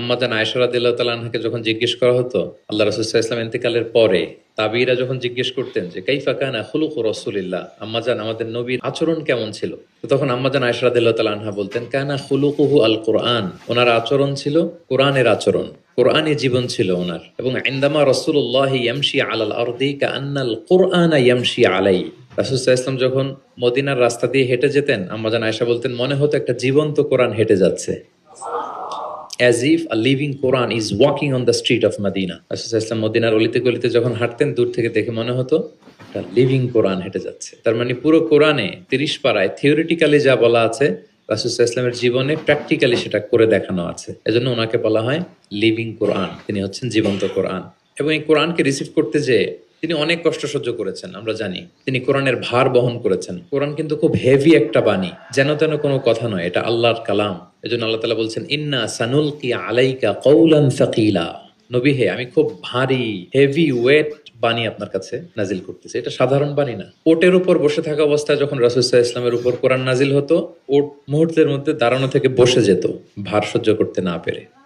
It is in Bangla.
আম্মা জান আয়েশা রাদিয়াল্লাহু তাআলা আনহাকে যখন জিজ্ঞেস করা হতো আল্লাহ রাসূল সাল্লাল্লাহু আলাইহি ওয়াসাল্লাম ইন্তেকালের পরে, তাবিঈরা যখন জিজ্ঞেস করতেন যে কাইফা কানা খুলুকু রাসূলিল্লাহ, আম্মা জান আমাদের নবীর আচরণ কেমন ছিল, তো তখন আম্মা জান আয়েশা রাদিয়াল্লাহু তাআলা আনহা বলতেন কানা খুলুকুহু আল কুরআন, ওনার আচরণ ছিল কোরআনের আচরণ, কোরআনে জীবন ছিল ওনার। এবং ইনদামা রাসূলুল্লাহ ইয়ামশি আলাল আরদি কাআন্নাল কুরআনা ইয়ামশি আলাইহি, রাসূল সাল্লাল্লাহু আলাইহি ওয়াসাল্লাম যখন মদিনার রাস্তা দিয়ে হেঁটে যেতেন, আম্মা জান আয়েশা বলতেন মনে হতো একটা জীবন্ত কোরআন হেঁটে যাচ্ছে, as if a living Quran is walking on the street of Medina. রাসূল সাল্লাল্লাহু আলাইহি ওয়াসাল্লাম মদিনার অলিতে গলিতে যখন হাঁটতেন, দূর থেকে দেখে মনে হতো একটা লিভিং কোরআন হেঁটে যাচ্ছে। তার মানে পুরো কোরআনে 30 পারায় থিওরিটিক্যালি যা বলা আছে, রাসূল সাল্লাল্লাহু আলাইহি ওয়াসাল্লামের জীবনে প্র্যাকটিক্যালি সেটা করে দেখানো আছে। এজন্য ওনাকে বলা হয় লিভিং কোরআন, তিনি হচ্ছেন জীবন্ত কোরআন। এবং এই কোরআনকে রিসিভ করতে যেয়ে তিনি অনেক কষ্ট সহ্য করেছেন, আমরা জানি। তিনি কোরআনের ভার বহন করেছেন। কোরআন কিন্তু খুব হেভি একটা বাণী, যেন তেন কোনো কথা নয়, এটা আল্লাহর কালাম। এজন্য আল্লাহ তাআলা বলছেন ইন্না সানুলকি আলাইকা কওলান সাকিলা, নবী হে আমি খুব ভারী হেভি ওয়েট বাণী আপনার কাছে নাজিল করতেছি। এটা সাধারণ বাণী না। ওটের উপর বসে থাকা অবস্থায় যখন রাসূল সাল্লাল্লাহু আলাইহি ওয়াসাল্লামের উপর কোরআন নাজিল হতো, ওট মুহূর্তের মধ্যে দাঁড়ানো থেকে বসে যেত, ভার সহ্য করতে না পেরে।